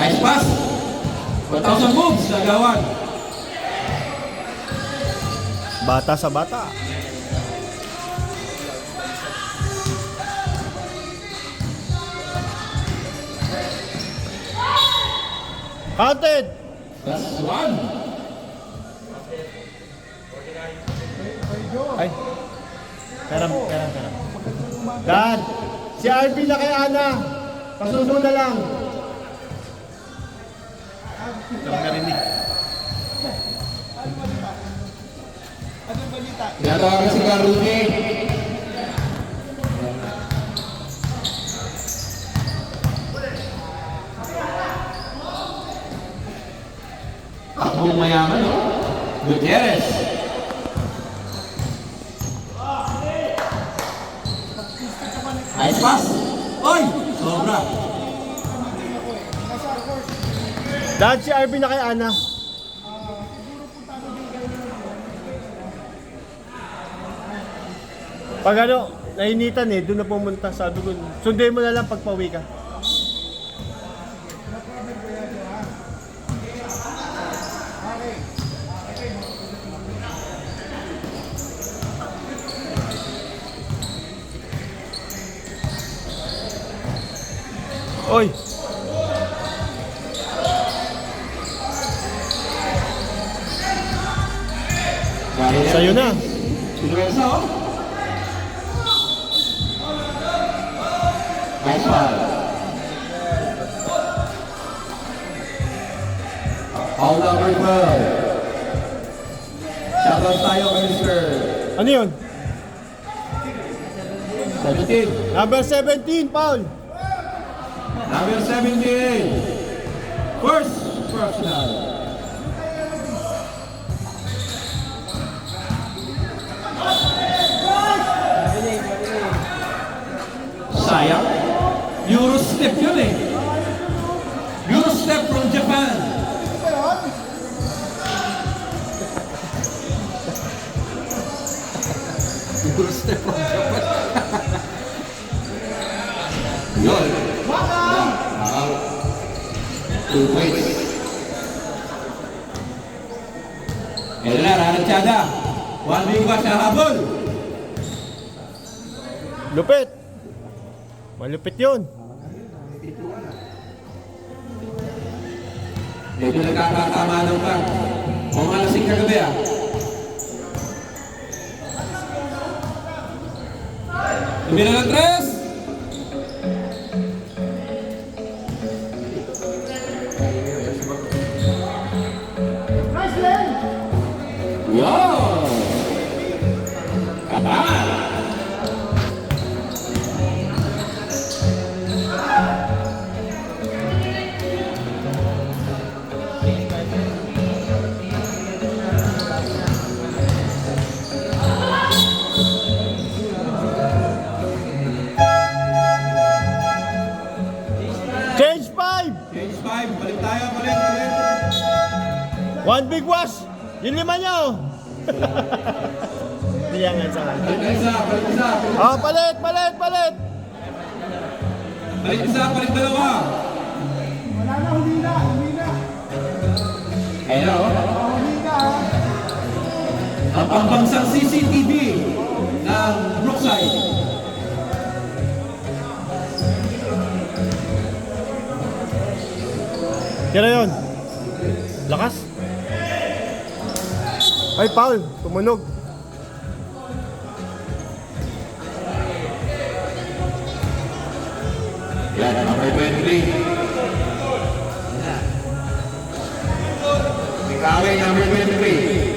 Nice pass. 1,000 moves, nagawan. Bata sa bata. Counted! That's one. Ay. Karam. Dad, si RP na kay Ana. Pasusunod na lang. Ito ang narinig. Tinatawagan si Karuni. Takbong mayaman, no? Gutierrez. Nice pass. Oy! Sobra. Dad, si RP na kay Ana. Pag ano, nainitan eh, doon na pumunta. Sabi ko, sundin mo na lang pag pauwi ka. Oy! Sa'yo na. Sinuesa, oh. Nice foul. Foul number 12. Shoutout tayo kay Mr. Ano yun? 17. Number 17, Paul. Number 17. First personal. Sayang. Eurostep yun eh. Eurostep from Japan. Eurostep from Japan. Yun. Two points. Ito na, Ranachada. 1 big watch na habol. Lupit. Malupit yun. Medyo nagkakatama ng plan. Kung malasing kagabi ah. Tumira ng 3. Wow! Kapan! Change 5. Change 5. Balik tayo. Balik. One big wash. Yung 5 niya oh. Diyangan sa akin. Balik isa. Balik isa. Oh, palit. Balik isa. Balik dalawa. Wala na, huli na. Ayun o. Huli na. Ang pambansang CCTV ng Brookside. Tira yun. Lakas. Ay, Paul. Tumunog. Yan, number 23. Ikawe, number 23.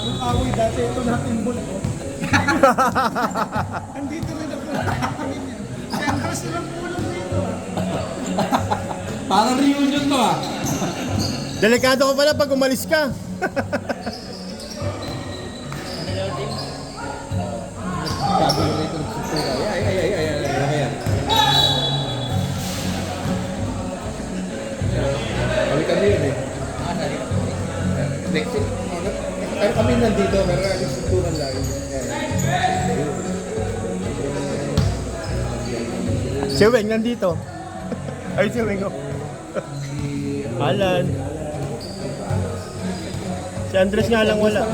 Yung away dati, ito natin bulto. Andito rin na po namin yan. Sentras na lang po lang dito. Parang reunion to ah. Delikado ko pala pag umalis ka. Kami yun eh. Kami nandito, pero yung suntukan lang. Si Weng nandito. Ay, si Weng. Alan. Si Andres nga lang wala.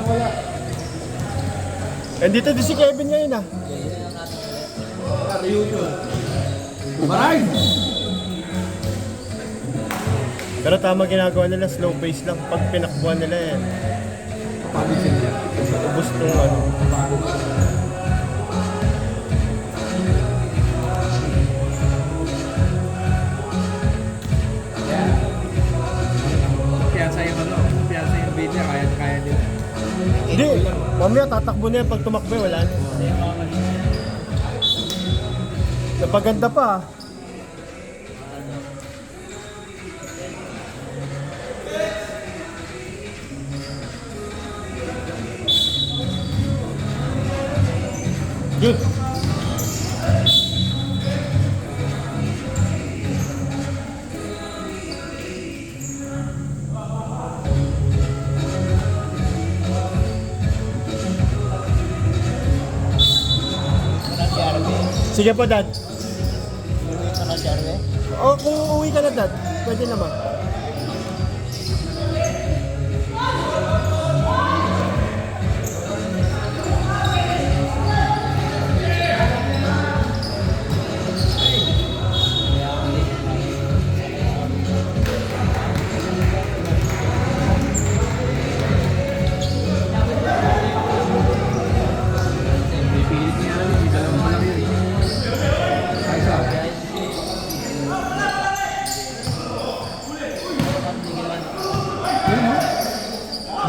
Nandito din si Kevin ngayon ah. Maray! Pero tama ginagawa nila, slow pace lang. Pag pinakbuhan nila eh. Ubus nung ano. Piyansa yung ano, piyansa yung beat niya, kaya nila. Hindi, mamaya tatakbo na yan pag tumakbo wala na. Napaganda pa ah. Good. Sige po, Dad. O, kung uuwi ka na, Dad, pwede naman.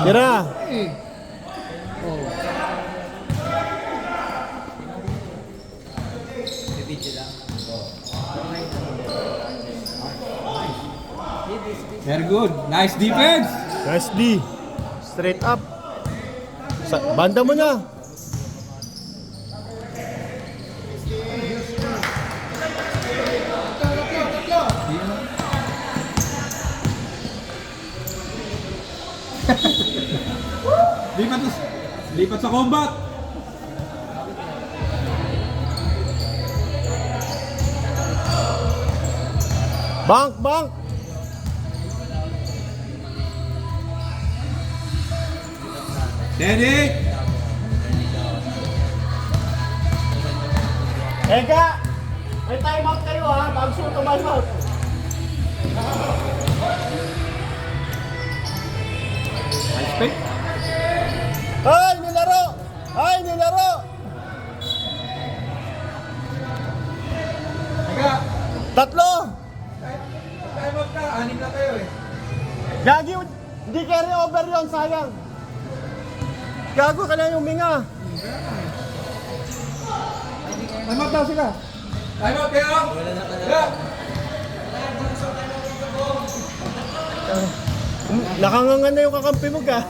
Tira! Very good. Nice defense. Nice D. Straight up. Banda mo na. Lipat sa combat. Bank, bank. Steady. Ega! May time out kayo ha, bago siya time out. Nice pick. Ay, nilaro! Ay, nilaro! Teka. Tatlo! Time out ka. 6 na kayo eh. Gagi, hindi carry over yon, sayang. Gago ka na yung minga. Time out daw sila. Time out kayo. Yeah. Nakangangan na yung kakampi mo, guys.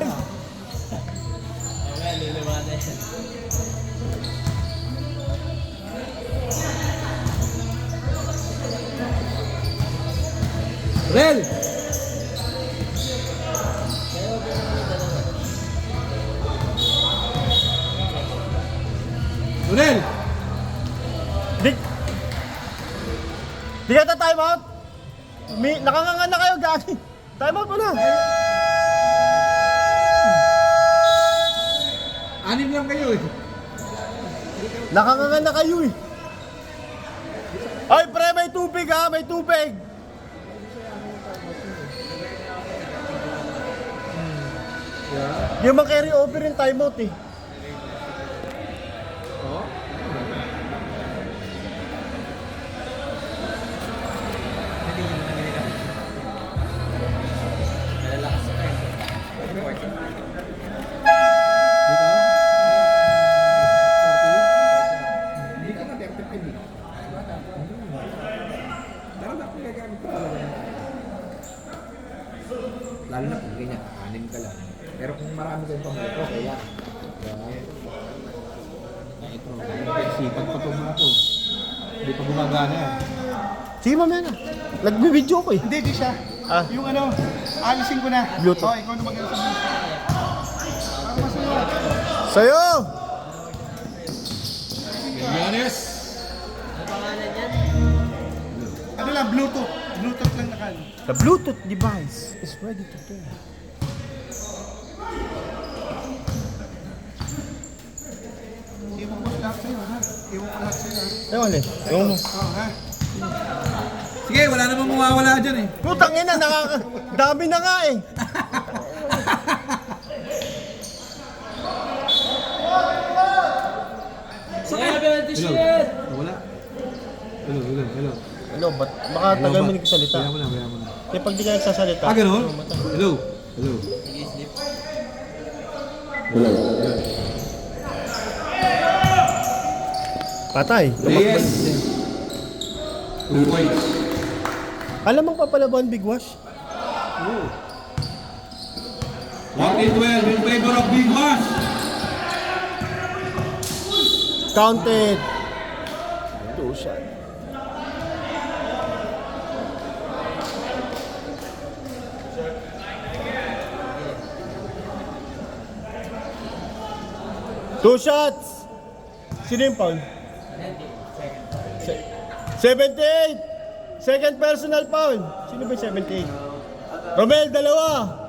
Rel. Rel. Di ka time out? Nakangangan na kayo, gagi. Time out mo na. 6 lang kayo eh. Nakangangan na kayo eh. Ay, pre, may tubig ha, may tubig. Di mo carry over yung timeout eh. Lalo na kung ganyan, 6 ka lang. Pero kung marami kayong pamilya, okay yan. Ito, sipag pa itong mga to. Hindi pa gumagana yan. Sige mamaya na. Nagbibideo ko eh. Hindi, di siya. Ah. Yung ano, alisin ko na. Bluetooth. Oh, ikaw na mag-ano sa Bluetooth. Para masunod. Sa'yo! Giannis! Ano pangalan yan? Bluetooth. Bluetooth lang nakal. The Bluetooth device is ready to play. Iwan ko lahat sa'yo, ha? Iwan ko lahat sa'yo, ha? Ewan eh. Ewan mo. Oo, ha? Sige, wala namang mawawala dyan eh. Putang ina, dami na nga eh. Wala. Hello. Hello, baka tagal mo nagsasalita. Kaya mo na. Kaya pag di ka nagsasalita. Ah, ganun? Hello. Patay. Yes. 2 points. Alam mong papalaban, Big Wash? 14-12 in favor of Big Wash. Counted. 2 shot. Two shots! Sino yung foul? 78! Second personal foul. Sino ba yung 78? Romel, dalawa!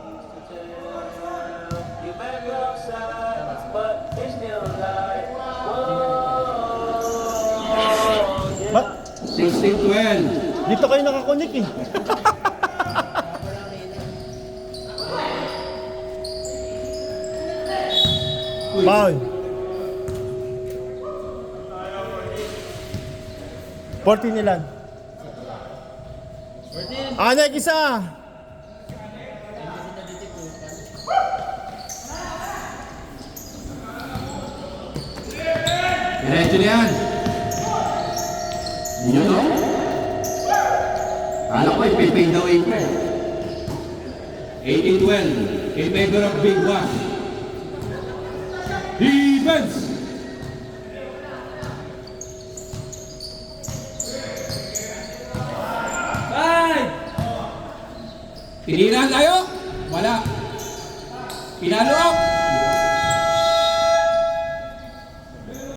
Ba't? 16-12. Dito kayo nakakunik eh. Foul. 14 ilan? 14. Anek isa. Diretso na yan. Hindi nyo to? Kala ko ipipay daw 18-12 in favor of Big Wash. Defense! Tinilan tayo? Wala. Pinalo up.